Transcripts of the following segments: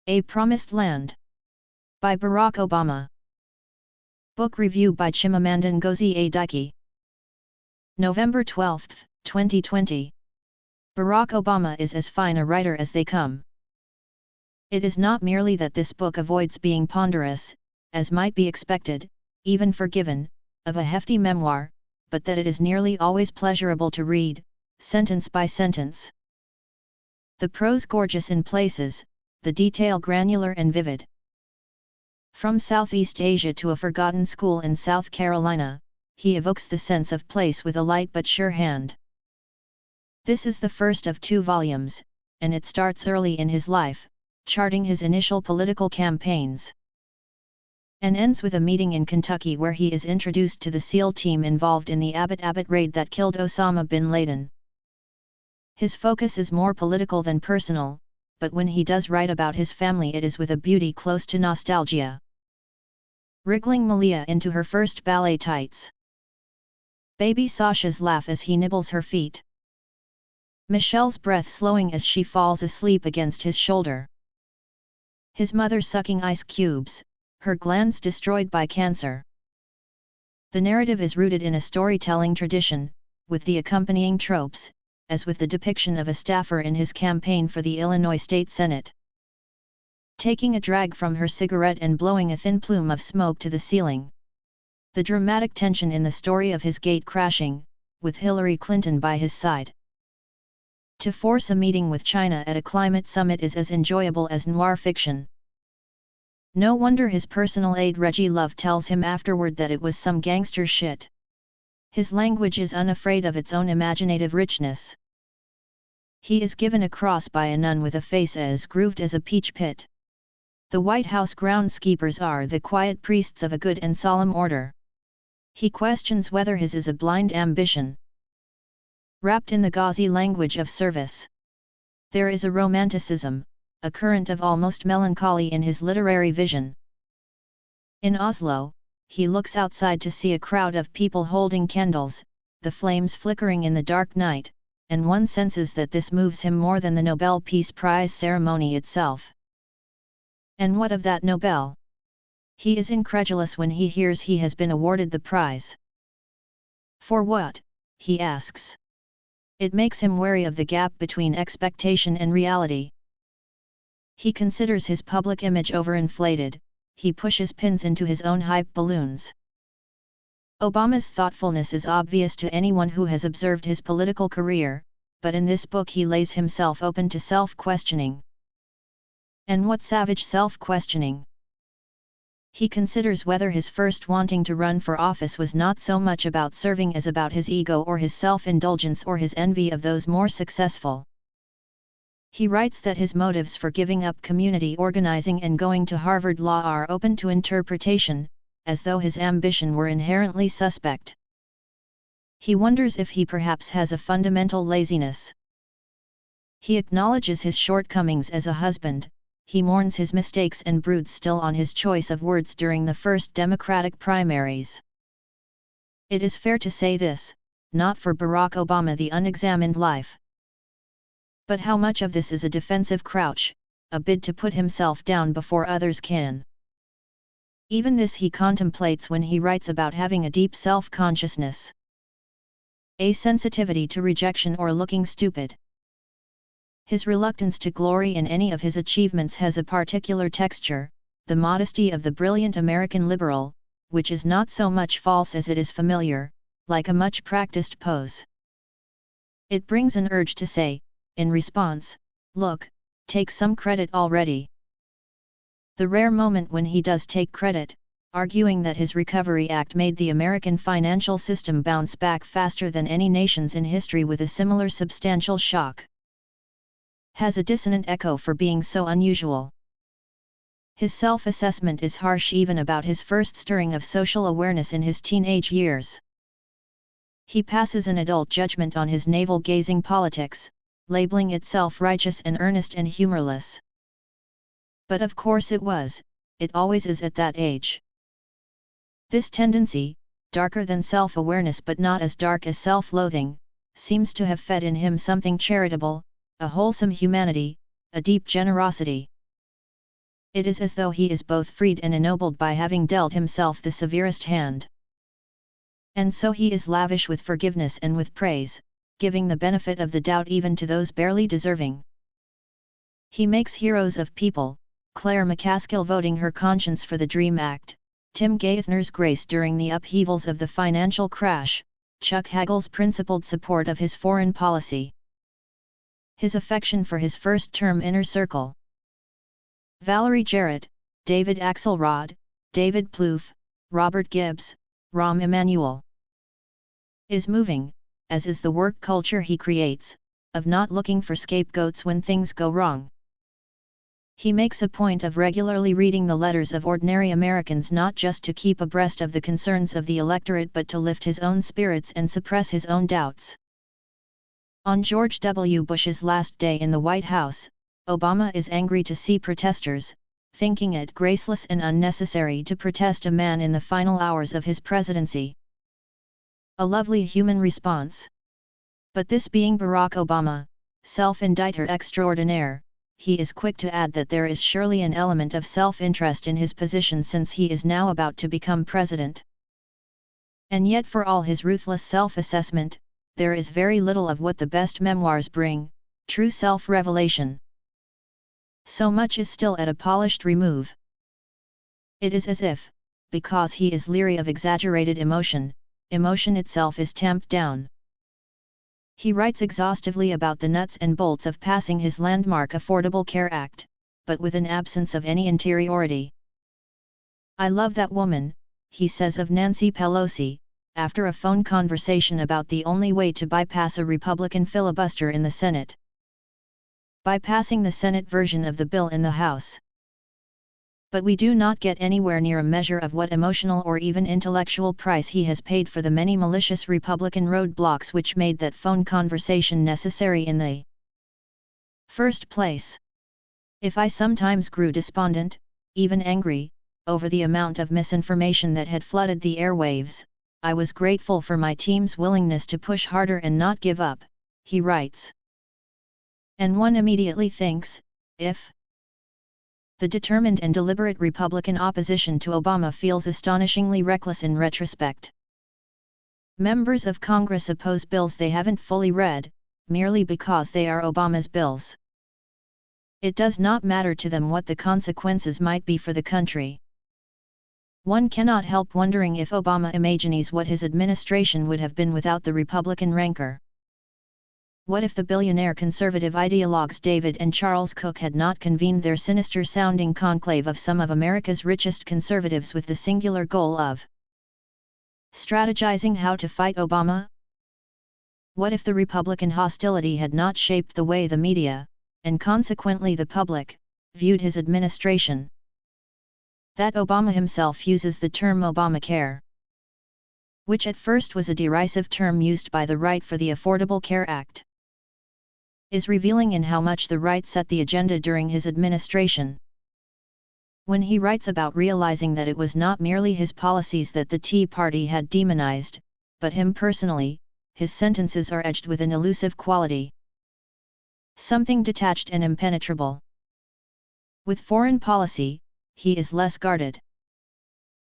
A Promised Land. By Barack Obama. Book review by Chimamanda Ngozi Adiche. November 12, 2020. Barack Obama is as fine a writer as they come. It is not merely that this book avoids being ponderous, as might be expected, even forgiven, of a hefty memoir, but that it is nearly always pleasurable to read, sentence by sentence. The prose gorgeous in places, the detail granular and vivid. From Southeast Asia to a forgotten school in South Carolina, he evokes the sense of place with a light but sure hand. This is the first of 2 volumes, and it starts early in his life, charting his initial political campaigns. And ends with a meeting in Kentucky where he is introduced to the SEAL team involved in the Abbott raid that killed Osama bin Laden. His focus is more political than personal, but when he does write about his family it is with a beauty close to nostalgia. Wriggling Malia into her first ballet tights. Baby Sasha's laugh as he nibbles her feet. Michelle's breath slowing as she falls asleep against his shoulder. His mother sucking ice cubes, her glands destroyed by cancer. The narrative is rooted in a storytelling tradition, with the accompanying tropes, as with the depiction of a staffer in his campaign for the Illinois State Senate. Taking a drag from her cigarette and blowing a thin plume of smoke to the ceiling. The dramatic tension in the story of his gate crashing, with Hillary Clinton by his side. To force a meeting with China at a climate summit is as enjoyable as noir fiction. No wonder his personal aide Reggie Love tells him afterward that it was some gangster shit. His language is unafraid of its own imaginative richness. He is given a cross by a nun with a face as grooved as a peach pit. The White House groundskeepers are the quiet priests of a good and solemn order. He questions whether his is a blind ambition. Wrapped in the gauzy language of service. There is a romanticism, a current of almost melancholy in his literary vision. In Oslo, he looks outside to see a crowd of people holding candles, the flames flickering in the dark night, and one senses that this moves him more than the Nobel Peace Prize ceremony itself. And what of that Nobel? He is incredulous when he hears he has been awarded the prize. For what? He asks. It makes him wary of the gap between expectation and reality. He considers his public image overinflated. He pushes pins into his own hype balloons. Obama's thoughtfulness is obvious to anyone who has observed his political career, but in this book he lays himself open to self-questioning. And what savage self-questioning! He considers whether his first wanting to run for office was not so much about serving as about his ego or his self-indulgence or his envy of those more successful. He writes that his motives for giving up community organizing and going to Harvard Law are open to interpretation, as though his ambition were inherently suspect. He wonders if he perhaps has a fundamental laziness. He acknowledges his shortcomings as a husband. He mourns his mistakes and broods still on his choice of words during the first Democratic primaries. It is fair to say this, not for Barack Obama the unexamined life. But how much of this is a defensive crouch, a bid to put himself down before others can? Even this he contemplates when he writes about having a deep self-consciousness. A sensitivity to rejection or looking stupid. His reluctance to glory in any of his achievements has a particular texture, the modesty of the brilliant American liberal, which is not so much false as it is familiar, like a much practiced pose. It brings an urge to say, in response, look, take some credit already. The rare moment when he does take credit, arguing that his Recovery Act made the American financial system bounce back faster than any nation's in history with a similar substantial shock, has a dissonant echo for being so unusual. His self-assessment is harsh even about his first stirring of social awareness in his teenage years. He passes an adult judgment on his navel-gazing politics, labeling it self-righteous and earnest and humorless. But of course it always is at that age. This tendency, darker than self-awareness but not as dark as self-loathing, seems to have fed in him something charitable, a wholesome humanity, a deep generosity. It is as though he is both freed and ennobled by having dealt himself the severest hand. And so he is lavish with forgiveness and with praise, giving the benefit of the doubt even to those barely deserving. He makes heroes of people, Claire McCaskill voting her conscience for the DREAM Act, Tim Geithner's grace during the upheavals of the financial crash, Chuck Hagel's principled support of his foreign policy, his affection for his first-term inner circle. Valerie Jarrett, David Axelrod, David Plouffe, Robert Gibbs, Rahm Emanuel. Is moving, as is the work culture he creates, of not looking for scapegoats when things go wrong. He makes a point of regularly reading the letters of ordinary Americans not just to keep abreast of the concerns of the electorate but to lift his own spirits and suppress his own doubts. On George W. Bush's last day in the White House, Obama is angry to see protesters, thinking it graceless and unnecessary to protest a man in the final hours of his presidency. A lovely human response. But this being Barack Obama, self-indictor extraordinaire, he is quick to add that there is surely an element of self-interest in his position since he is now about to become president. And yet for all his ruthless self-assessment, there is very little of what the best memoirs bring, true self-revelation. So much is still at a polished remove. It is as if, because he is leery of exaggerated emotion, emotion itself is tamped down. He writes exhaustively about the nuts and bolts of passing his landmark Affordable Care Act, but with an absence of any interiority. "I love that woman," he says of Nancy Pelosi, after a phone conversation about the only way to bypass a Republican filibuster in the Senate. Bypassing the Senate version of the bill in the House. But we do not get anywhere near a measure of what emotional or even intellectual price he has paid for the many malicious Republican roadblocks which made that phone conversation necessary in the first place. If I sometimes grew despondent, even angry, over the amount of misinformation that had flooded the airwaves, I was grateful for my team's willingness to push harder and not give up, he writes. And one immediately thinks, if the determined and deliberate Republican opposition to Obama feels astonishingly reckless in retrospect. Members of Congress oppose bills they haven't fully read, merely because they are Obama's bills. It does not matter to them what the consequences might be for the country. One cannot help wondering if Obama imagines what his administration would have been without the Republican rancor. What if the billionaire conservative ideologues David and Charles Cook had not convened their sinister-sounding conclave of some of America's richest conservatives with the singular goal of strategizing how to fight Obama? What if the Republican hostility had not shaped the way the media, and consequently the public, viewed his administration? That Obama himself uses the term Obamacare, which at first was a derisive term used by the right for the Affordable Care Act, is revealing in how much the right set the agenda during his administration. When he writes about realizing that it was not merely his policies that the Tea Party had demonized, but him personally, his sentences are edged with an elusive quality. Something detached and impenetrable. With foreign policy, he is less guarded.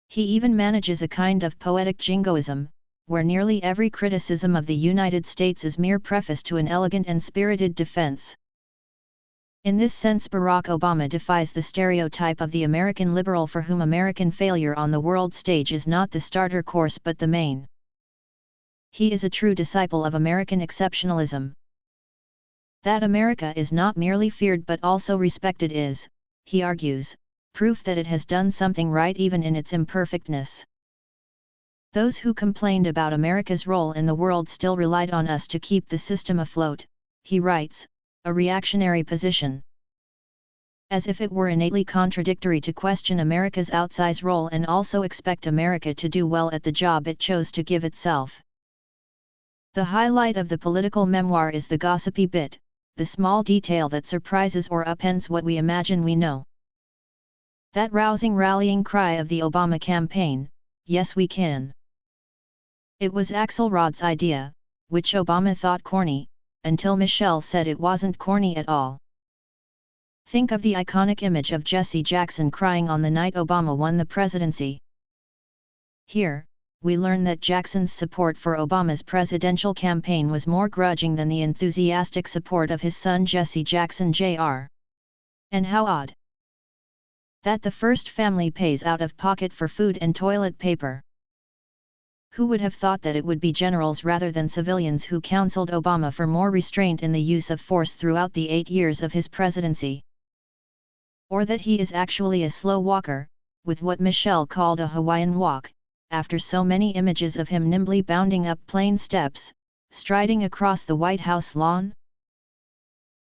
He even manages a kind of poetic jingoism, where nearly every criticism of the United States is mere preface to an elegant and spirited defense. In this sense, Barack Obama defies the stereotype of the American liberal for whom American failure on the world stage is not the starter course but the main. He is a true disciple of American exceptionalism. That America is not merely feared but also respected is, he argues, proof that it has done something right even in its imperfectness. Those who complained about America's role in the world still relied on us to keep the system afloat, he writes, a reactionary position. As if it were innately contradictory to question America's outsized role and also expect America to do well at the job it chose to give itself. The highlight of the political memoir is the gossipy bit, the small detail that surprises or upends what we imagine we know. That rousing rallying cry of the Obama campaign, "Yes we can." It was Axelrod's idea, which Obama thought corny, until Michelle said it wasn't corny at all. Think of the iconic image of Jesse Jackson crying on the night Obama won the presidency. Here, we learn that Jackson's support for Obama's presidential campaign was more grudging than the enthusiastic support of his son Jesse Jackson Jr. And how odd that the first family pays out of pocket for food and toilet paper. Who would have thought that it would be generals rather than civilians who counseled Obama for more restraint in the use of force throughout the 8 years of his presidency? Or that he is actually a slow walker, with what Michelle called a Hawaiian walk, after so many images of him nimbly bounding up plain steps, striding across the White House lawn?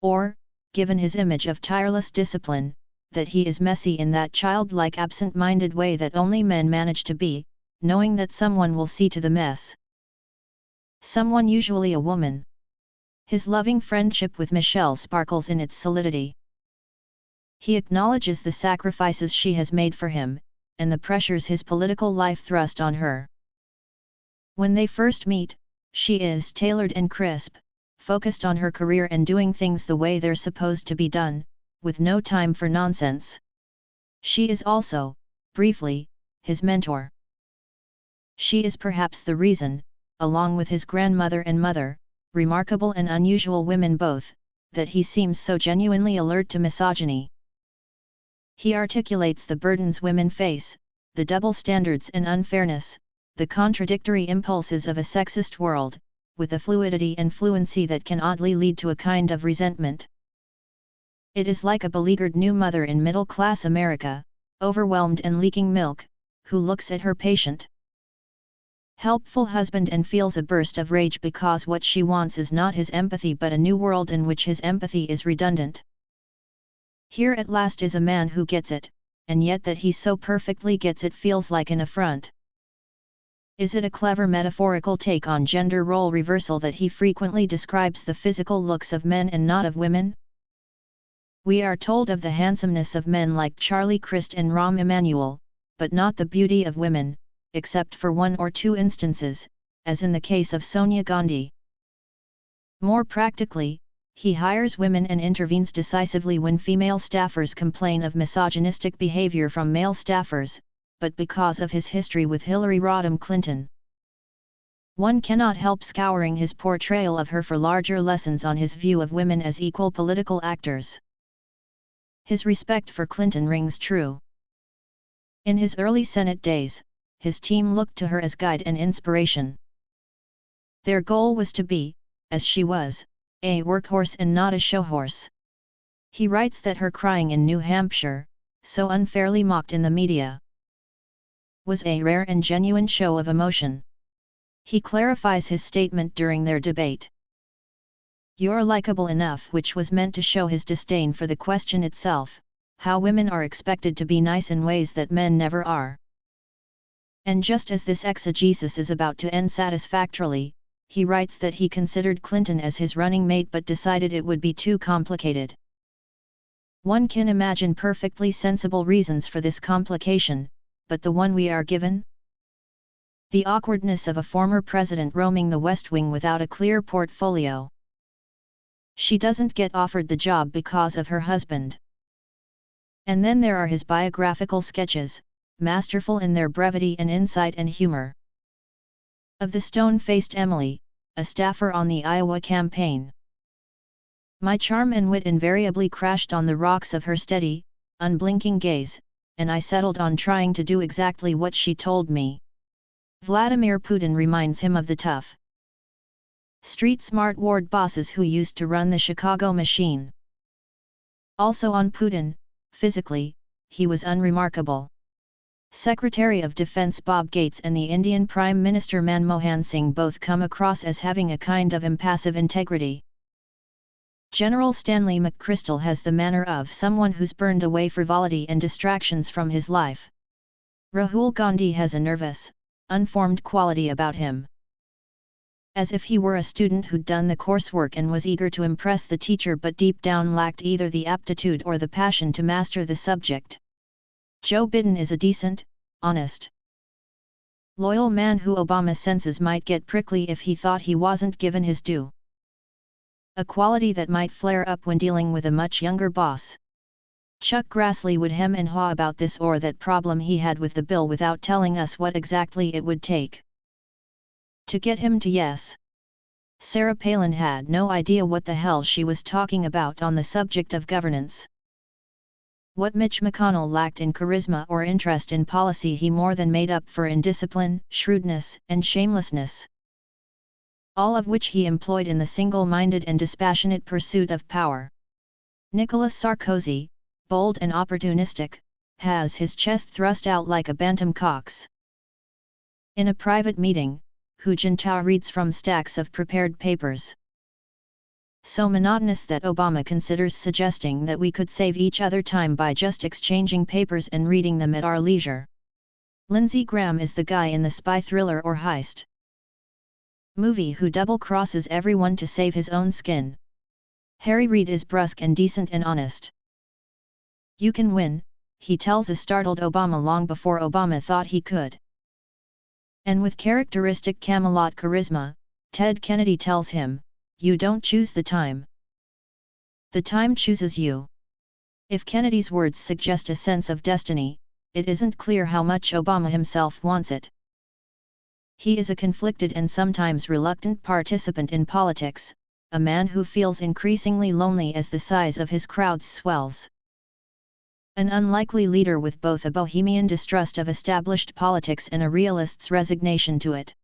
Or, given his image of tireless discipline, that he is messy in that childlike absent-minded way that only men manage to be, knowing that someone will see to the mess. Someone, usually a woman. His loving friendship with Michelle sparkles in its solidity. He acknowledges the sacrifices she has made for him, and the pressures his political life thrust on her. When they first meet, she is tailored and crisp, focused on her career and doing things the way they're supposed to be done, with no time for nonsense. She is also, briefly, his mentor. She is perhaps the reason, along with his grandmother and mother, remarkable and unusual women both, that he seems so genuinely alert to misogyny. He articulates the burdens women face, the double standards and unfairness, the contradictory impulses of a sexist world, with a fluidity and fluency that can oddly lead to a kind of resentment. It is like a beleaguered new mother in middle-class America, overwhelmed and leaking milk, who looks at her patient, helpful husband and feels a burst of rage because what she wants is not his empathy but a new world in which his empathy is redundant. Here at last is a man who gets it, and yet that he so perfectly gets it feels like an affront. Is it a clever metaphorical take on gender role reversal that he frequently describes the physical looks of men and not of women? We are told of the handsomeness of men like Charlie Crist and Rahm Emanuel, but not the beauty of women, except for 1 or 2 instances, as in the case of Sonia Gandhi. More practically, he hires women and intervenes decisively when female staffers complain of misogynistic behavior from male staffers, but because of his history with Hillary Rodham Clinton. One cannot help scouring his portrayal of her for larger lessons on his view of women as equal political actors. His respect for Clinton rings true. In his early Senate days, his team looked to her as guide and inspiration. Their goal was to be, as she was, a workhorse and not a showhorse. He writes that her crying in New Hampshire, so unfairly mocked in the media, was a rare and genuine show of emotion. He clarifies his statement during their debate. "You're likable enough," which was meant to show his disdain for the question itself, how women are expected to be nice in ways that men never are. And just as this exegesis is about to end satisfactorily, he writes that he considered Clinton as his running mate but decided it would be too complicated. One can imagine perfectly sensible reasons for this complication, but the one we are given? The awkwardness of a former president roaming the West Wing without a clear portfolio. She doesn't get offered the job because of her husband. And then there are his biographical sketches, masterful in their brevity and insight and humor. Of the stone-faced Emily, a staffer on the Iowa campaign. My charm and wit invariably crashed on the rocks of her steady, unblinking gaze, and I settled on trying to do exactly what she told me. Vladimir Putin reminds him of the tough, street-smart ward bosses who used to run the Chicago machine. Also on Putin, physically, he was unremarkable. Secretary of Defense Bob Gates and the Indian Prime Minister Manmohan Singh both come across as having a kind of impassive integrity. General Stanley McChrystal has the manner of someone who's burned away frivolity and distractions from his life. Rahul Gandhi has a nervous, unformed quality about him. As if he were a student who'd done the coursework and was eager to impress the teacher but deep down lacked either the aptitude or the passion to master the subject. Joe Biden is a decent, honest, loyal man who Obama senses might get prickly if he thought he wasn't given his due. A quality that might flare up when dealing with a much younger boss. Chuck Grassley would hem and haw about this or that problem he had with the bill without telling us what exactly it would take to get him to yes. Sarah Palin had no idea what the hell she was talking about on the subject of governance. What Mitch McConnell lacked in charisma or interest in policy he more than made up for in discipline, shrewdness, and shamelessness. All of which he employed in the single-minded and dispassionate pursuit of power. Nicolas Sarkozy, bold and opportunistic, has his chest thrust out like a bantam cock's. In a private meeting, Hu Jintao reads from stacks of prepared papers. So monotonous that Obama considers suggesting that we could save each other time by just exchanging papers and reading them at our leisure. Lindsey Graham is the guy in the spy thriller or heist movie who double-crosses everyone to save his own skin. Harry Reid is brusque and decent and honest. You can win, he tells a startled Obama long before Obama thought he could. And with characteristic Camelot charisma, Ted Kennedy tells him, you don't choose the time. The time chooses you. If Kennedy's words suggest a sense of destiny, it isn't clear how much Obama himself wants it. He is a conflicted and sometimes reluctant participant in politics, a man who feels increasingly lonely as the size of his crowds swells. An unlikely leader with both a bohemian distrust of established politics and a realist's resignation to it.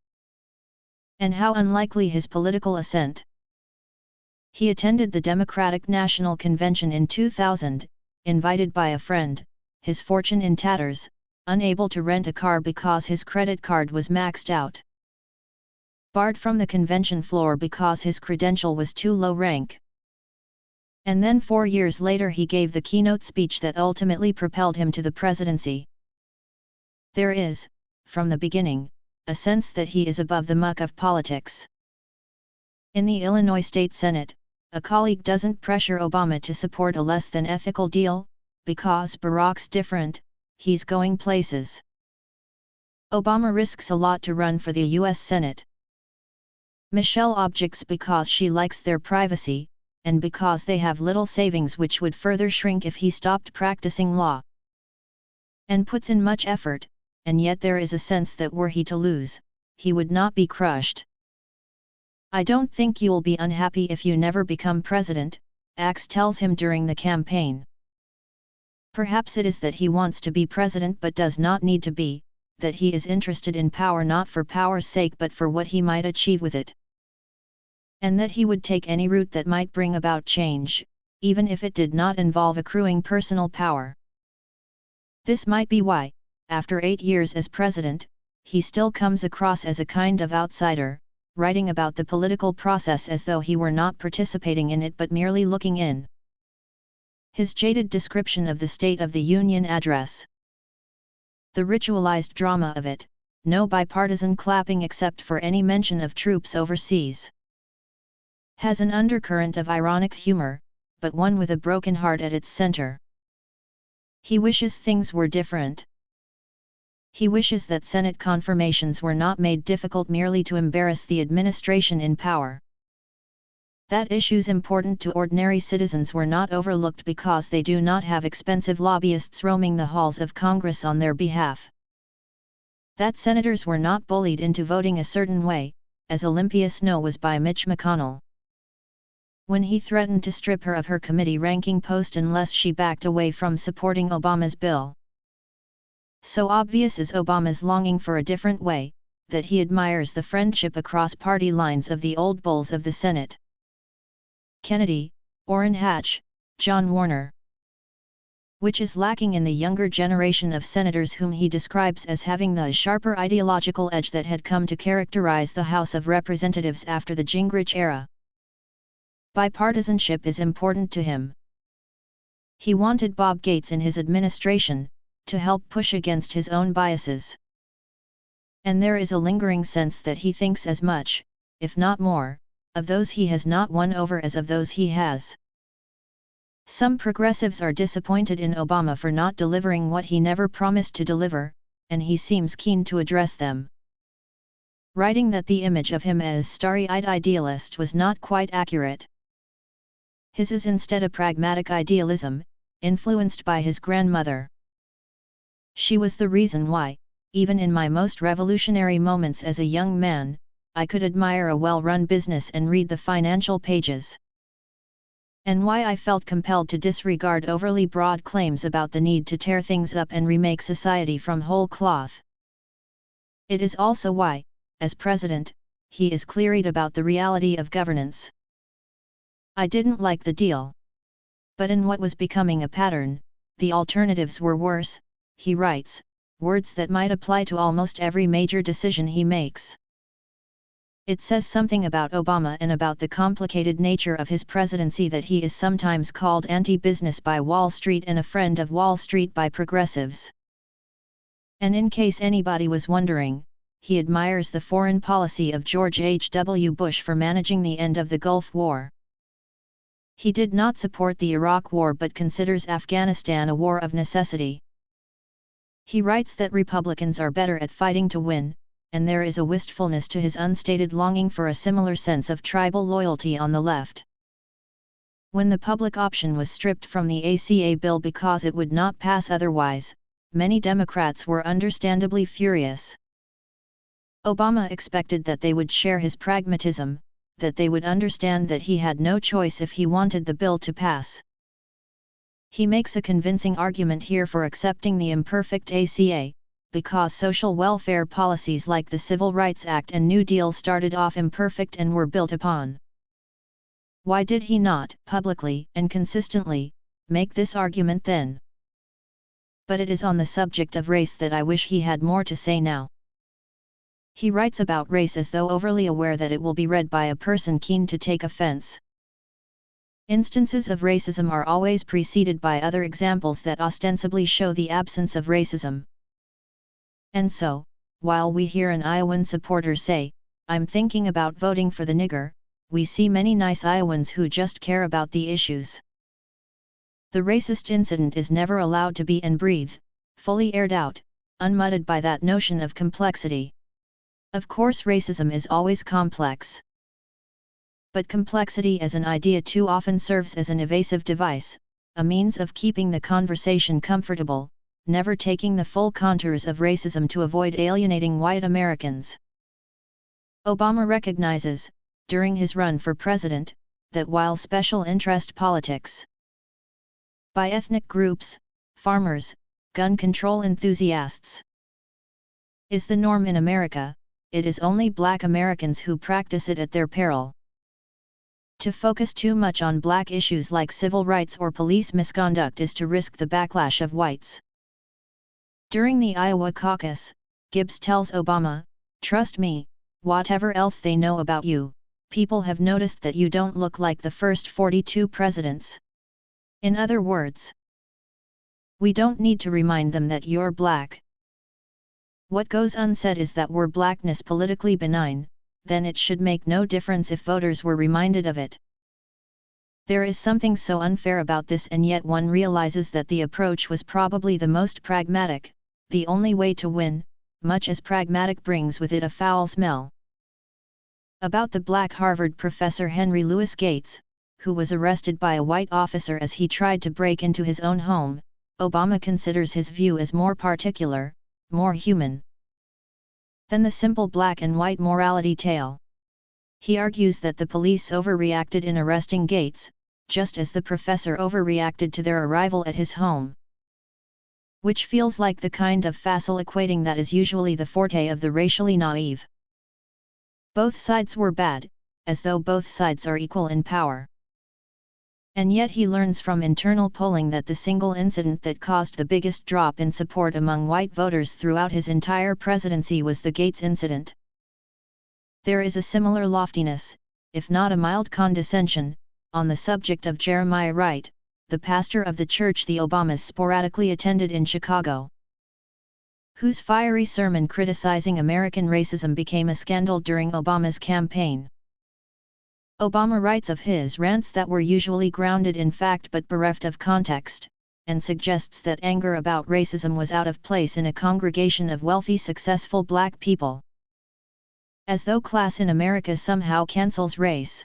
And how unlikely his political ascent. He attended the Democratic National Convention in 2000, invited by a friend, his fortune in tatters, unable to rent a car because his credit card was maxed out. Barred from the convention floor because his credential was too low rank. And then 4 years later he gave the keynote speech that ultimately propelled him to the presidency. There is, from the beginning, a sense that he is above the muck of politics. In the Illinois State Senate, a colleague doesn't pressure Obama to support a less than ethical deal, because Barack's different, he's going places. Obama risks a lot to run for the U.S. Senate. Michelle objects because she likes their privacy, and because they have little savings which would further shrink if he stopped practicing law. And puts in much effort, and yet there is a sense that were he to lose, he would not be crushed. I don't think you'll be unhappy if you never become president, Axe tells him during the campaign. Perhaps it is that he wants to be president but does not need to be, that he is interested in power not for power's sake but for what he might achieve with it. And that he would take any route that might bring about change, even if it did not involve accruing personal power. This might be why, after 8 years as president, he still comes across as a kind of outsider, writing about the political process as though he were not participating in it but merely looking in. His jaded description of the State of the Union address. The ritualized drama of it, no bipartisan clapping except for any mention of troops overseas. Has an undercurrent of ironic humor, but one with a broken heart at its center. He wishes things were different. He wishes that Senate confirmations were not made difficult merely to embarrass the administration in power. That issues important to ordinary citizens were not overlooked because they do not have expensive lobbyists roaming the halls of Congress on their behalf. That senators were not bullied into voting a certain way, as Olympia Snowe was by Mitch McConnell. When he threatened to strip her of her committee ranking post unless she backed away from supporting Obama's bill. So obvious is Obama's longing for a different way, that he admires the friendship across party lines of the old bulls of the Senate. Kennedy, Orrin Hatch, John Warner. Which is lacking in the younger generation of senators whom he describes as having the sharper ideological edge that had come to characterize the House of Representatives after the Gingrich era. Bipartisanship is important to him. He wanted Bob Gates in his administration, to help push against his own biases. And there is a lingering sense that he thinks as much, if not more, of those he has not won over as of those he has. Some progressives are disappointed in Obama for not delivering what he never promised to deliver, and he seems keen to address them. Writing that the image of him as starry-eyed idealist was not quite accurate. His is instead a pragmatic idealism, influenced by his grandmother. She was the reason why, even in my most revolutionary moments as a young man, I could admire a well-run business and read the financial pages. And why I felt compelled to disregard overly broad claims about the need to tear things up and remake society from whole cloth. It is also why, as president, he is clear-eyed about the reality of governance. I didn't like the deal. But in what was becoming a pattern, the alternatives were worse, he writes, words that might apply to almost every major decision he makes. It says something about Obama and about the complicated nature of his presidency that he is sometimes called anti-business by Wall Street and a friend of Wall Street by progressives. And in case anybody was wondering, he admires the foreign policy of George H.W. Bush for managing the end of the Gulf War. He did not support the Iraq War but considers Afghanistan a war of necessity. He writes that Republicans are better at fighting to win, and there is a wistfulness to his unstated longing for a similar sense of tribal loyalty on the left. When the public option was stripped from the ACA bill because it would not pass otherwise, many Democrats were understandably furious. Obama expected that they would share his pragmatism, that they would understand that he had no choice if he wanted the bill to pass. He makes a convincing argument here for accepting the imperfect ACA, because social welfare policies like the Civil Rights Act and New Deal started off imperfect and were built upon. Why did he not, publicly and consistently, make this argument then? But it is on the subject of race that I wish he had more to say now. He writes about race as though overly aware that it will be read by a person keen to take offense. Instances of racism are always preceded by other examples that ostensibly show the absence of racism. And so, while we hear an Iowan supporter say, "I'm thinking about voting for the nigger," we see many nice Iowans who just care about the issues. The racist incident is never allowed to be and breathe, fully aired out, unmudded by that notion of complexity. Of course racism is always complex. But complexity as an idea too often serves as an evasive device, a means of keeping the conversation comfortable, never taking the full contours of racism to avoid alienating white Americans. Obama recognizes, during his run for president, that while special interest politics by ethnic groups, farmers, gun control enthusiasts is the norm in America, it is only Black Americans who practice it at their peril. To focus too much on Black issues like civil rights or police misconduct is to risk the backlash of whites. During the Iowa caucus, Gibbs tells Obama, "Trust me, whatever else they know about you, people have noticed that you don't look like the first 42 presidents." In other words, we don't need to remind them that you're Black. What goes unsaid is that were Blackness politically benign, then it should make no difference if voters were reminded of it. There is something so unfair about this, and yet one realizes that the approach was probably the most pragmatic, the only way to win, much as pragmatic brings with it a foul smell. About the Black Harvard professor Henry Louis Gates, who was arrested by a white officer as he tried to break into his own home, Obama considers his view as more particular, more human than the simple black and white morality tale. He argues that the police overreacted in arresting Gates, just as the professor overreacted to their arrival at his home. Which feels like the kind of facile equating that is usually the forte of the racially naive. Both sides were bad, as though both sides are equal in power. And yet he learns from internal polling that the single incident that caused the biggest drop in support among white voters throughout his entire presidency was the Gates incident. There is a similar loftiness, if not a mild condescension, on the subject of Jeremiah Wright, the pastor of the church the Obamas sporadically attended in Chicago, whose fiery sermon criticizing American racism became a scandal during Obama's campaign. Obama writes of his rants that were usually grounded in fact but bereft of context, and suggests that anger about racism was out of place in a congregation of wealthy, successful Black people. As though class in America somehow cancels race.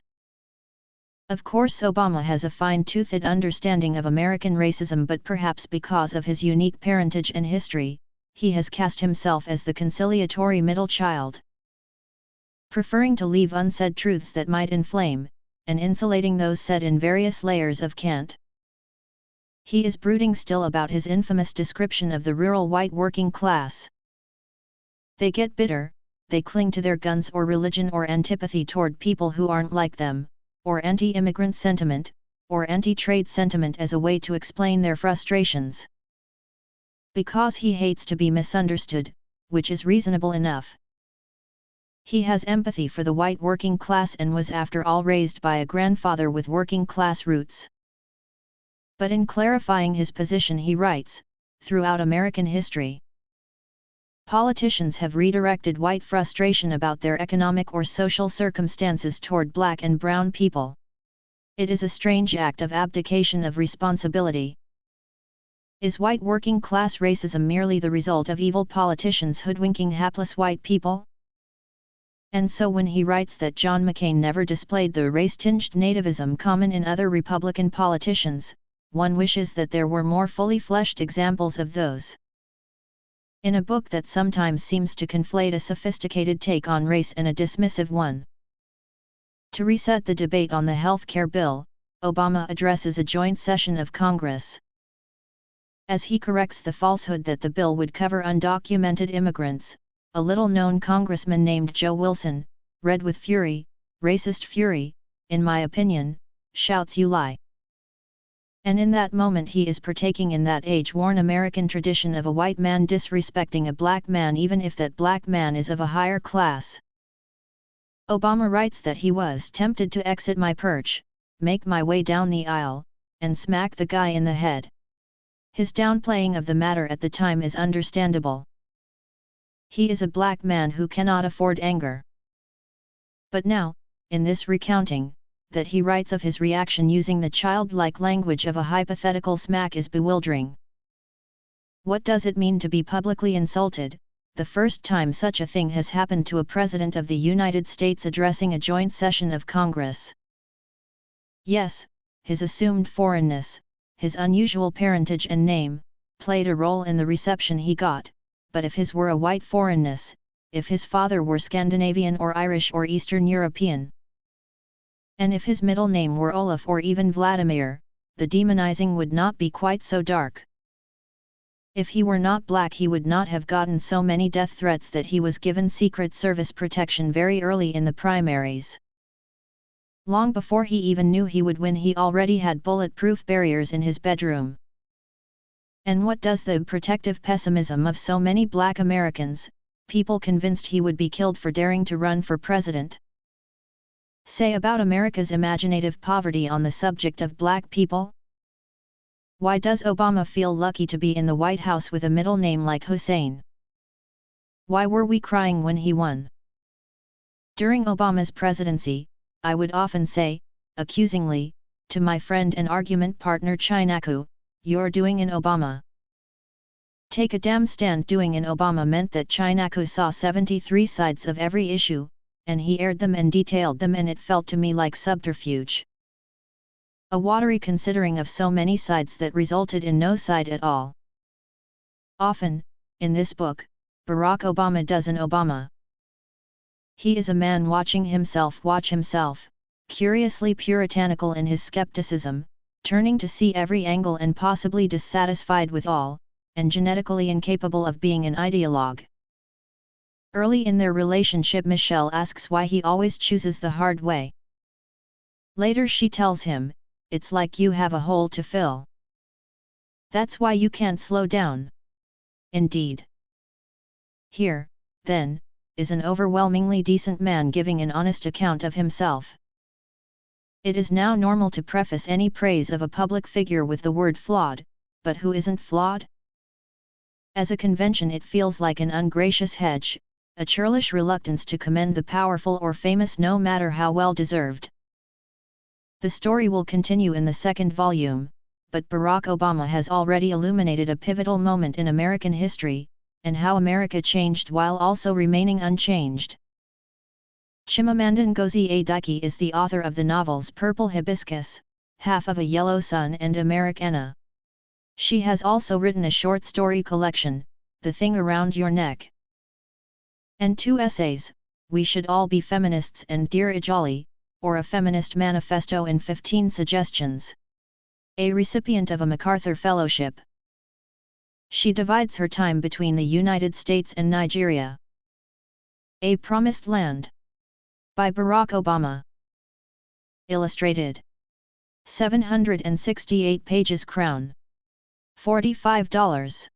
Of course, Obama has a fine-toothed understanding of American racism, but perhaps because of his unique parentage and history, he has cast himself as the conciliatory middle child, preferring to leave unsaid truths that might inflame, and insulating those said in various layers of cant. He is brooding still about his infamous description of the rural white working class. They get bitter, they cling to their guns or religion or antipathy toward people who aren't like them, or anti-immigrant sentiment, or anti-trade sentiment as a way to explain their frustrations. Because he hates to be misunderstood, which is reasonable enough. He has empathy for the white working class and was after all raised by a grandfather with working class roots. But in clarifying his position he writes, throughout American history, politicians have redirected white frustration about their economic or social circumstances toward black and brown people. It is a strange act of abdication of responsibility. Is white working class racism merely the result of evil politicians hoodwinking hapless white people? And so when he writes that John McCain never displayed the race-tinged nativism common in other Republican politicians, one wishes that there were more fully fleshed examples of those. In a book that sometimes seems to conflate a sophisticated take on race and a dismissive one. To reset the debate on the health care bill, Obama addresses a joint session of Congress. As he corrects the falsehood that the bill would cover undocumented immigrants, a little-known congressman named Joe Wilson, red with fury, racist fury, in my opinion, shouts "You lie." And in that moment he is partaking in that age-worn American tradition of a white man disrespecting a black man even if that black man is of a higher class. Obama writes that he was tempted to exit my perch, make my way down the aisle, and smack the guy in the head. His downplaying of the matter at the time is understandable. He is a black man who cannot afford anger. But now, in this recounting, that he writes of his reaction using the childlike language of a hypothetical smack is bewildering. What does it mean to be publicly insulted, the first time such a thing has happened to a President of the United States addressing a joint session of Congress? Yes, his assumed foreignness, his unusual parentage and name, played a role in the reception he got, but if his were a white foreignness, if his father were Scandinavian or Irish or Eastern European, and if his middle name were Olaf or even Vladimir, the demonizing would not be quite so dark. If he were not black he would not have gotten so many death threats that he was given Secret Service protection very early in the primaries. Long before he even knew he would win he already had bulletproof barriers in his bedroom. And what does the protective pessimism of so many black Americans, people convinced he would be killed for daring to run for president, say about America's imaginative poverty on the subject of black people? Why does Obama feel lucky to be in the White House with a middle name like Hussein? Why were we crying when he won? During Obama's presidency, I would often say, accusingly, to my friend and argument partner Chinaku, "You're doing in Obama." Take a damn stand. Doing in Obama meant that Chinaku saw 73 sides of every issue, and he aired them and detailed them, and it felt to me like subterfuge. A watery considering of so many sides that resulted in no side at all. Often, in this book, Barack Obama does an Obama. He is a man watching himself watch himself, curiously puritanical in his skepticism, turning to see every angle and possibly dissatisfied with all, and genetically incapable of being an ideologue. Early in their relationship Michelle asks why he always chooses the hard way. Later she tells him, "It's like you have a hole to fill. That's why you can't slow down." Indeed. Here, then, is an overwhelmingly decent man giving an honest account of himself. It is now normal to preface any praise of a public figure with the word flawed, but who isn't flawed? As a convention it feels like an ungracious hedge, a churlish reluctance to commend the powerful or famous no matter how well deserved. The story will continue in the second volume, but Barack Obama has already illuminated a pivotal moment in American history, and how America changed while also remaining unchanged. Chimamanda Ngozi Adiche is the author of the novels Purple Hibiscus, Half of a Yellow Sun and Americana. She has also written a short story collection, The Thing Around Your Neck, and 2 essays, We Should All Be Feminists and Dear Ijali, or a Feminist Manifesto in 15 Suggestions. A recipient of a MacArthur Fellowship. She divides her time between the United States and Nigeria. A Promised Land. By Barack Obama. Illustrated. 768 pages, Crown. $45.